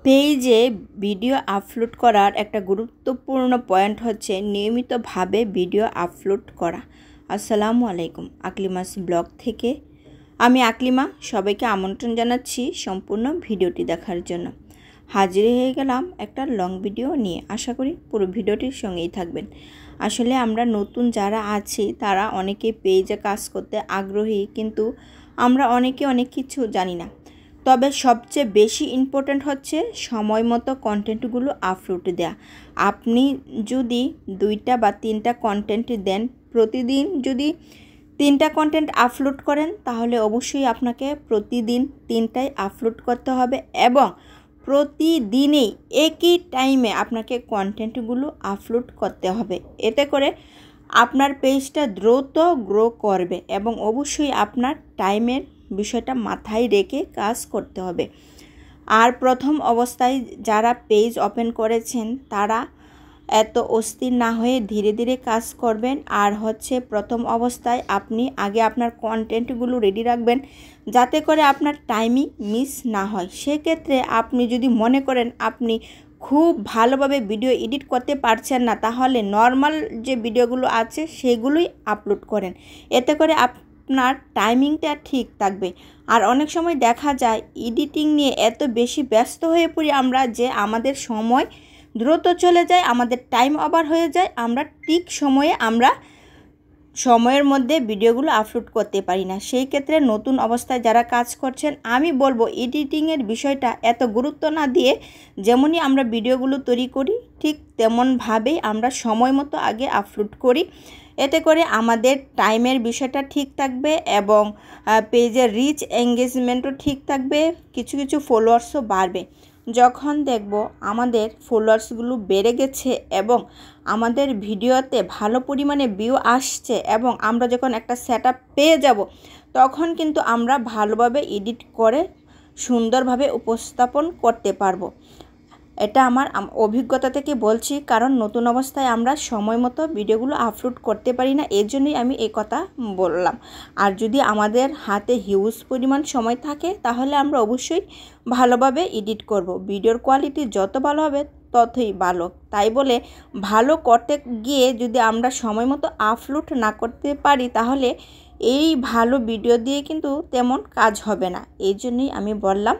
পেজে video upload করার একটা গুরুত্বপূর্ণ পয়েন্ট হচ্ছে নিয়মিতভাবে ভিডিও আপলোড করা। আসসালামু আলাইকুম, আকলিমাস ব্লগ থেকে আমি আকলিমা সবাইকে আমন্ত্রণ জানাচ্ছি সম্পূর্ণ ভিডিওটি দেখার জন্য। হাজির হয়ে গেলাম একটা লং ভিডিও নিয়ে। আশা করি পুরো ভিডিওটির সঙ্গেই থাকবেন। আসলে আমরা নতুন যারা আছি তারা অনেকে পেজে কাজ করতে আগ্রহী, কিন্তু আমরা অনেকে অনেক কিছু জানি না। তবে সবচেয়ে বেশি ইম্পর্ট্যান্ট হচ্ছে সময় মতো কন্টেন্টগুলো আপলোড দেওয়া। আপনি যদি 2টা বা 3টা কন্টেন্ট দেন, প্রতিদিন যদি 3টা কন্টেন্ট আপলোড করেন, তাহলে অবশ্যই আপনাকে প্রতিদিন 3টাই আপলোড করতে হবে এবং প্রতিদিনেই একই টাইমে আপনাকে কন্টেন্টগুলো আপলোড করতে হবে। এতে করে আপনার পেজটা দ্রুত গ্রো করবে এবং অবশ্যই আপনার টাইমের বিষয়টা মাথায় রেখে কাজ করতে হবে। আর প্রথম অবস্থায় যারা পেজ ওপেন করেছেন তারা এত অস্থির না হয়ে ধীরে ধীরে কাজ করবেন। আর হচ্ছে প্রথম অবস্থায় আপনি আগে আপনার কন্টেন্টগুলো রেডি রাখবেন, যাতে করে আপনার টাইমিং মিস না হয়। সেক্ষেত্রে আপনি যদি মনে করেন আপনি খুব ভালোভাবে ভিডিও এডিট করতে পারছেন না, তাহলে নর্মাল যে ভিডিওগুলো আছে সেগুলোই আপলোড করেন। এতে করে আপনার টাইমিংটা ঠিক থাকবে। আর অনেক সময় দেখা যায় এডিটিং নিয়ে এত বেশি ব্যস্ত হয়ে পড়ি আমরা যে আমাদের সময় দ্রুত চলে যায়, আমাদের টাইম ওভার হয়ে যায়। আমরা ঠিক সময়ের মধ্যে ভিডিওগুলো আপলোড করতে পারি না। সেই ক্ষেত্রে নতুন অবস্থায় যারা কাজ করছেন, আমি বলবো এডিটিংয়ের বিষয়টা এত গুরুত্ব না দিয়ে যেমনই আমরা ভিডিওগুলো তৈরি করি ঠিক তেমনভাবেই আমরা সময় মতো আগে আপলোড করি। এতে করে আমাদের টাইমের বিষয়টা ঠিক থাকবে এবং পেজের রিচ এঙ্গেজমেন্টও ঠিক থাকবে, কিছু কিছু ফলোয়ার্সও বাড়বে। যখন দেখব আমাদের ফলোয়ার্সগুলো বেড়ে গেছে এবং আমাদের ভিডিওতে ভালো পরিমাণে ভিউ আসছে এবং আমরা যখন একটা সেটআপ পেয়ে যাব, তখন কিন্তু আমরা ভালোভাবে এডিট করে সুন্দরভাবে উপস্থাপন করতে পারবো। এটা আমার অভিজ্ঞতা থেকে বলছি, কারণ নতুন অবস্থায় আমরা সময় মতো ভিডিওগুলো আপলোড করতে পারি না, এর জন্যই আমি এই কথা বললাম। আর যদি আমাদের হাতে হিউজ পরিমাণ সময় থাকে, তাহলে আমরা অবশ্যই ভালোভাবে এডিট করব। ভিডিওর কোয়ালিটি যত ভালো হবে ততই ভালো। তাই বলে ভালো করতে গিয়ে যদি আমরা সময় মতো আপলোড না করতে পারি, তাহলে এই ভালো ভিডিও দিয়ে কিন্তু তেমন কাজ হবে না। এই জন্যই আমি বললাম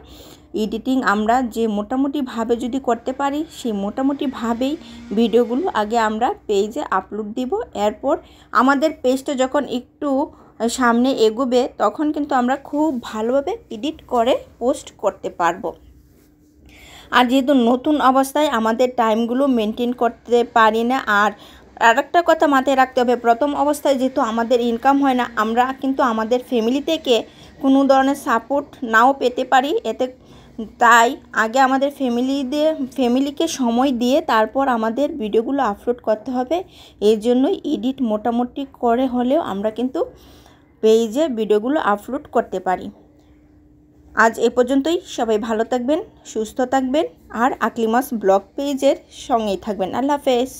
এডিটিং আমরা যে মোটামুটিভাবে যদি করতে পারি, সেই মোটামুটিভাবেই ভিডিওগুলো আগে আমরা পেজে আপলোড দিব। এরপর আমাদের পেজটা যখন একটু সামনে এগোবে, তখন কিন্তু আমরা খুব ভালোভাবে এডিট করে পোস্ট করতে পারবো। আর যেহেতু নতুন অবস্থায় আমাদের টাইমগুলো মেনটেন করতে পারি না। আর আরেকটা কথা মাথায় রাখতে হবে, প্রথম অবস্থায় যেহেতু আমাদের ইনকাম হয় না, আমরা কিন্তু আমাদের ফ্যামিলি থেকে কোনো ধরনের সাপোর্ট নাও পেতে পারি। তাই আগে আমাদের ফ্যামিলিকে সময় দিয়ে তারপর আমাদের ভিডিওগুলো আপলোড করতে হবে। এই জন্যই এডিট মোটামুটি করে হলেও আমরা কিন্তু পেজে ভিডিওগুলো আপলোড করতে পারি। আজ এ পর্যন্তই। সবাই ভালো থাকবেন, সুস্থ থাকবেন আর আকলিমাস ব্লগ পেজের সঙ্গেই থাকবেন। আল্লাহ হাফেজ।